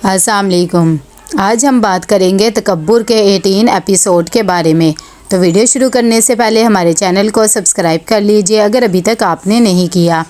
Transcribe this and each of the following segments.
अस्सलाम वालेकुम। आज हम बात करेंगे तकब्बुर के 18 एपिसोड के बारे में। तो वीडियो शुरू करने से पहले हमारे चैनल को सब्सक्राइब कर लीजिए अगर अभी तक आपने नहीं किया,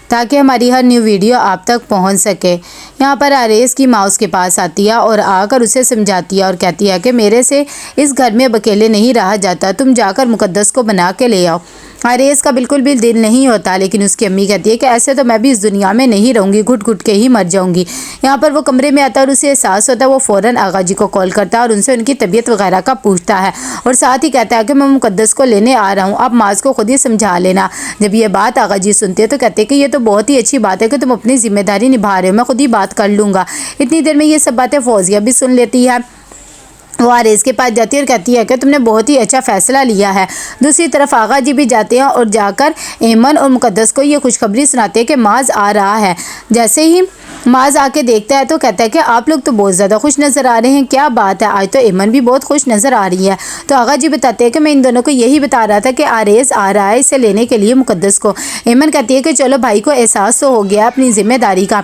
ताकि हमारी हर न्यू वीडियो आप तक पहुंच सके। यहाँ पर आरेस की माँ उसके पास आती है और आकर उसे समझाती है और कहती है कि मेरे से इस घर में अब अकेले नहीं रहा जाता, तुम जाकर मुकद्दस को बना के ले आओ। आरेस का बिल्कुल भी दिल नहीं होता, लेकिन उसकी अम्मी कहती है कि ऐसे तो मैं भी इस दुनिया में नहीं रहूँगी, घुट घुट के ही मर जाऊँगी। यहाँ पर वो कमरे में आता है और उसे एहसास होता है। वो फ़ौरन आगा जी को कॉल करता है और उनसे उनकी तबीयत वगैरह का पूछता है और साथ ही कहता है कि मैं मुकद्दस को लेने आ रहा हूँ, आप माज को खुद ही समझा लेना। जब ये बात आगा जी सुनते हैं तो कहते हैं कि ये तो बहुत ही अच्छी बात है कि तुम अपनी जिम्मेदारी निभा रहे हो, मैं खुद ही बात कर लूँगा। इतनी देर में ये सब बातें फौजिया भी सुन लेती है। वो आरेस के पास जाती है और कहती है कि तुमने बहुत ही अच्छा फ़ैसला लिया है। दूसरी तरफ आगा जी भी जाते हैं और जाकर एमन और मुकद्दस को ये खुशखबरी सुनाते हैं कि माज आ रहा है। जैसे ही माज आके देखता है तो कहता है कि आप लोग तो बहुत ज़्यादा खुश नज़र आ रहे हैं, क्या बात है, आज तो एमन भी बहुत खुश नज़र आ रही है। तो आगा जी बताते हैं कि मैं इन दोनों को यही बता रहा था कि आरेस आ रहा है इसे लेने के लिए मुकद्दस को। एमन कहती है कि चलो भाई को एहसास तो हो गया अपनी जिम्मेदारी का,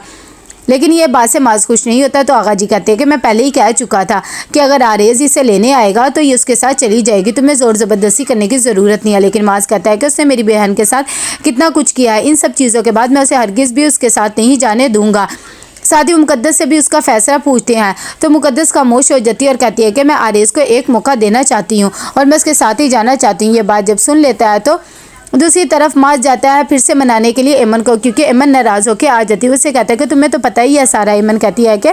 लेकिन ये बात से माज खुश नहीं होता। तो आगा जी कहते हैं कि मैं पहले ही कह चुका था कि अगर आरेज इसे लेने आएगा तो ये उसके साथ चली जाएगी, तुम्हें ज़ोर ज़बरदस्ती करने की ज़रूरत नहीं है। लेकिन माज कहता है कि उसने मेरी बहन के साथ कितना कुछ किया है, इन सब चीज़ों के बाद मैं उसे हरगिज़ भी उसके साथ नहीं जाने दूंगा। साथ ही मुकद्दस से भी उसका फ़ैसला पूछते हैं तो मुकद्दस खामोश हो जाती है और कहती है कि मैं आरेज को एक मौका देना चाहती हूँ और मैं उसके साथ ही जाना चाहती हूँ। ये बात जब सुन लेता है तो दूसरी तरफ माज जाता है फिर से मनाने के लिए एमन को, क्योंकि एमन नाराज़ होकर आ जाती है। उससे कहता है कि तुम्हें तो पता ही है सारा। एमन कहती है कि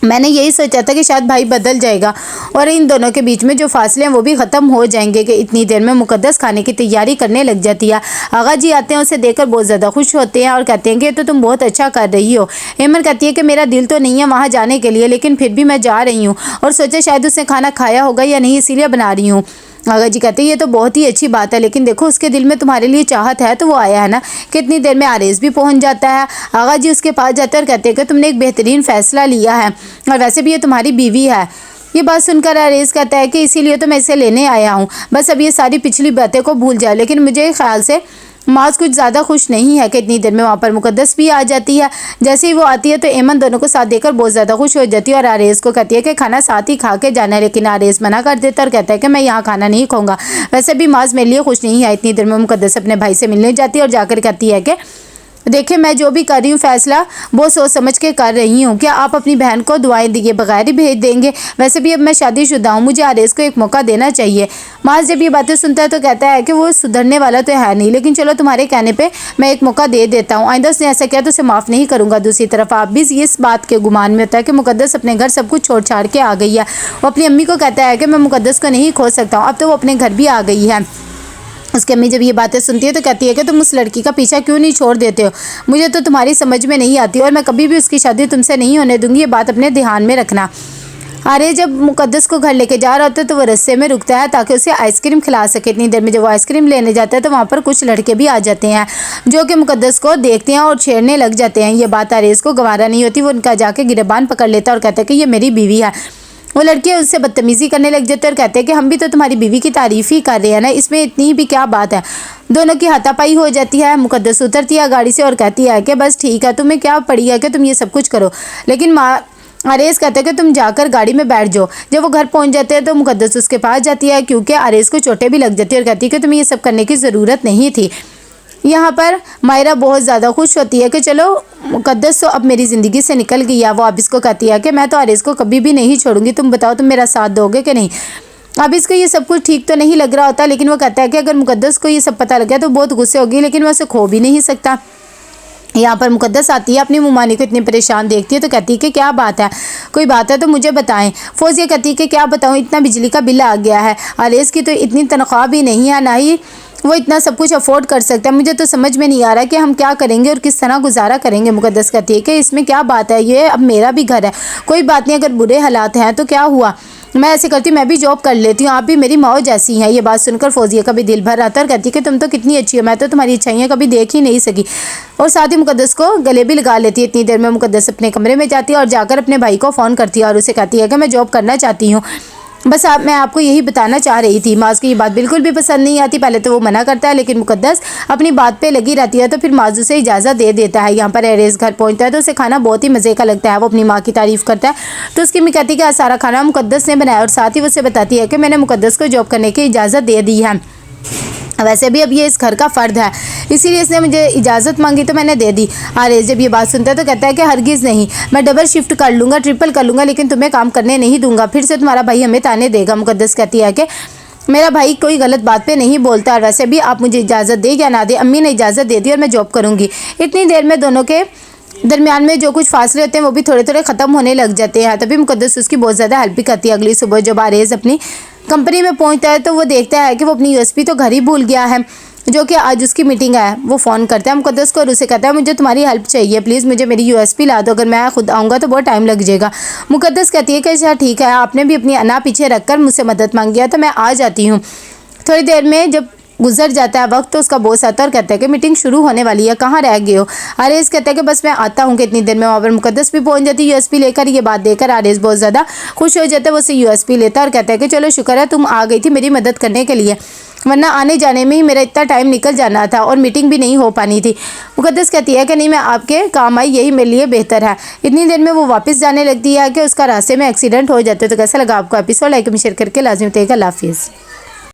मैंने यही सोचा था कि शायद भाई बदल जाएगा और इन दोनों के बीच में जो फासले हैं वो भी ख़त्म हो जाएंगे। कि इतनी देर में मुकद्दस खाने की तैयारी करने लग जाती है। आगा जी आते हैं, उसे देखकर बहुत ज़्यादा खुश होते हैं और कहते हैं कि तो तुम बहुत अच्छा कर रही हो। एमन कहती है कि मेरा दिल तो नहीं है वहाँ जाने के लिए, लेकिन फिर भी मैं जा रही हूँ और सोचा शायद उसने खाना खाया होगा या नहीं, इसीलिए बना रही हूँ। आगा जी कहते हैं ये तो बहुत ही अच्छी बात है, लेकिन देखो उसके दिल में तुम्हारे लिए चाहत है तो वो आया है ना। कितनी देर में आरेस भी पहुंच जाता है। आगा जी उसके पास जाते हैं और कहते हैं कि तुमने एक बेहतरीन फ़ैसला लिया है और वैसे भी ये तुम्हारी बीवी है। ये बात सुनकर आरेस कहता है कि इसीलिए तो मैं इसे लेने आया हूँ, बस अब ये सारी पिछली बातें को भूल जाओ। लेकिन मुझे ख्याल से माज कुछ ज़्यादा खुश नहीं है कि इतनी देर में वहाँ पर मुकद्दस भी आ जाती है। जैसे ही वो आती है तो एमन दोनों को साथ देकर बहुत ज़्यादा खुश हो जाती है और आरेस को कहती है कि खाना साथ ही खा के जाना है, लेकिन आरेस मना कर देता है और कहता है कि मैं यहाँ खाना नहीं खाऊंगा। वैसे भी माज मेरे लिए खुश नहीं है। इतनी देर में मुकद्दस अपने भाई से मिलने जाती है और जाकर कहती है कि देखिए मैं जो भी कर रही हूँ फ़ैसला बहुत सोच समझ के कर रही हूँ, क्या आप अपनी बहन को दुआएं दिए बगैर ही भेज देंगे? वैसे भी अब मैं शादीशुदा हूँ, मुझे आरेस को एक मौका देना चाहिए। माज जब ये बातें सुनता है तो कहता है कि वो सुधरने वाला तो है नहीं, लेकिन चलो तुम्हारे कहने पे मैं एक मौका दे देता हूँ, आइंदा उसने ऐसा किया तो उसे माफ़ नहीं करूँगा। दूसरी तरफ आप भी इस बात के गुमान में होता है कि मुकद्दस अपने घर सब कुछ छोड़ छाड़ के आ गई है। वो अपनी अम्मी को कहता है कि मैं मुकद्दस को नहीं खो सकता हूँ, अब तो वो अपने घर भी आ गई है। उसकी अम्मी जब ये बातें सुनती है तो कहती है कि तुम उस लड़की का पीछा क्यों नहीं छोड़ देते हो, मुझे तो तुम्हारी समझ में नहीं आती और मैं कभी भी उसकी शादी तुमसे नहीं होने दूंगी, ये बात अपने ध्यान में रखना। आर्य जब मुकद्दस को घर लेके जा रहा होता है तो वो रास्ते में रुकता है ताकि उसे आइसक्रीम खिला सके। इतनी देर में जब वो आइसक्रीम लेने जाता है तो वहाँ पर कुछ लड़के भी आ जाते हैं जो कि मुकद्दस को देखते हैं और छेड़ने लग जाते हैं। ये बात आर्यस को गवारा नहीं होती, वो उनका जाके गिरबान पकड़ लेता है और कहता है कि ये मेरी बीवी है। वो लड़के उससे बदतमीज़ी करने लग जाते हैं और कहते हैं कि हम भी तो तुम्हारी बीवी की तारीफ़ ही कर रहे हैं ना, इसमें इतनी भी क्या बात है। दोनों की हाथापाई हो जाती है। मुकद्दस उतरती है गाड़ी से और कहती है कि बस ठीक है, तुम्हें क्या पड़ी है कि तुम ये सब कुछ करो, लेकिन आरेस कहते हैं कि तुम जाकर गाड़ी में बैठ जाओ। जब वो घर पहुंच जाते हैं तो मुकद्दस उसके पास जाती है क्योंकि आरेस को चोटें भी लग जाती है और कहती है कि तुम्हें ये सब करने की ज़रूरत नहीं थी। यहाँ पर मायरा बहुत ज़्यादा खुश होती है कि चलो मुकद्दस तो अब मेरी ज़िंदगी से निकल गई है। वो अब इसको कहती है कि मैं तो आरेस को कभी भी नहीं छोड़ूंगी, तुम बताओ तुम मेरा साथ दोगे कि नहीं। अब इसको ये सब कुछ ठीक तो नहीं लग रहा होता, लेकिन वो कहता है कि अगर मुकद्दस को ये सब पता लग गया तो बहुत गुस्से होगी, लेकिन मैं उसे खो भी नहीं सकता। यहाँ पर मुकद्दस आती है, अपनी मुमानी को इतनी परेशान देखती है तो कहती है कि क्या बात है, कोई बात है तो मुझे बताएं। फौजिया कहती है कि क्या बताऊँ, इतना बिजली का बिल आ गया है, आरेस की तो इतनी तनख्वाह भी नहीं है, ना ही वो इतना सब कुछ अफोर्ड कर सकता है, मुझे तो समझ में नहीं आ रहा कि हम क्या करेंगे और किस तरह गुजारा करेंगे। मुकद्दस कहती है कि इसमें क्या बात है, ये अब मेरा भी घर है, कोई बात नहीं, अगर बुरे हालात हैं तो क्या हुआ, मैं ऐसे करती हूँ, मैं भी जॉब कर लेती हूँ, आप भी मेरी माँ जैसी हैं। ये बात सुनकर फौजिया का भी दिल भर आता है और कहती है कि तुम तो कितनी अच्छी हो, मैं तो तुम्हारी अच्छाइयाँ कभी देख ही नहीं सकी। और साथ ही मुकद्दस को गले भी लगा लेती है। इतनी देर में मुकद्दस अपने कमरे में जाती है और जाकर अपने भाई को फ़ोन करती है और उसे कहती है कि मैं जॉब करना चाहती हूँ। बस मैं आपको यही बताना चाह रही थी। माज़ को ये बात बिल्कुल भी पसंद नहीं आती। पहले तो वो मना करता है, लेकिन मुकद्दस अपनी बात पे लगी रहती है। तो फिर माज़ उसे इजाज़त दे देता है। यहाँ पर अरेज घर पहुँचता है तो उसे खाना बहुत ही मज़े का लगता है। वो अपनी माँ की तारीफ़ करता है तो उसकी अम्मी कहती है कि आज सारा खाना मुकद्दस ने बनाया, और साथ ही वो उसे बताती है कि मैंने मुकद्दस को जॉब करने की इजाज़त दे दी है। वैसे भी अब ये इस घर का फ़र्द है, इसीलिए इसने मुझे इजाज़त मांगी तो मैंने दे दी। आरेज जब ये बात सुनता है तो कहता है कि हरगिज़ नहीं, मैं डबल शिफ्ट कर लूँगा, ट्रिपल कर लूँगा, लेकिन तुम्हें काम करने नहीं दूंगा। फिर से तुम्हारा भाई हमें ताने देगा। मुकद्दस कहती है कि मेरा भाई कोई गलत बात पे नहीं बोलता, और वैसे भी आप मुझे इजाज़त दे या ना दे, अम्मी ने इजाज़त दे दी और मैं जॉब करूँगी। इतनी देर में दोनों के दरमियान में जो कुछ फासले होते हैं वो भी थोड़े थोड़े ख़त्म होने लग जाते हैं। तभी मुकद्दस उसकी बहुत ज़्यादा हेल्प भी करती है। अगली सुबह जब आरेज अपनी कंपनी में पहुंचता है तो वो देखता है कि वो अपनी यूएसपी तो घर ही भूल गया है, जो कि आज उसकी मीटिंग है। वो फ़ोन करता है मुकद्दस को और उसे कहता है मुझे तुम्हारी हेल्प चाहिए, प्लीज़ मुझे मेरी यूएसपी ला दो, अगर मैं खुद आऊँगा तो बहुत टाइम लग जाएगा। मुकद्दस कहती है कि अच्छा ठीक है, आपने भी अपनी अना पीछे रखकर मुझसे मदद मांगी है तो मैं आ जाती हूँ। थोड़ी देर में जब गुजर जाता है वक्त तो उसका बॉस आता है और कहता है कि मीटिंग शुरू होने वाली है, कहाँ रह गए हो। आरेज कहता है कि बस मैं आता हूँ कितनी देर में। वहाँ पर मुकद्दस भी पहुँच जाती है यूएसपी लेकर। ये बात देखकर आरेज बहुत ज़्यादा खुश हो जाता है। वो उसे यूएसपी लेता है और कहता है कि चलो शुक्र है तुम आ गई थी मेरी मदद करने के लिए, वरना आने जाने में ही मेरा इतना टाइम निकल जाना था और मीटिंग भी नहीं हो पानी थी। मुकद्दस कहती है कि नहीं, मैं आपके काम आई, यही मेरे लिए बेहतर है। इतनी देर में वो वापस जाने लगती है कि उसका रास्ते में एक्सीडेंट हो जाता है। तो कैसा लगा आपको एपिसोड, लाइक में शेयर करके लाजमी बताइएगा। अल्लाह हाफिज़।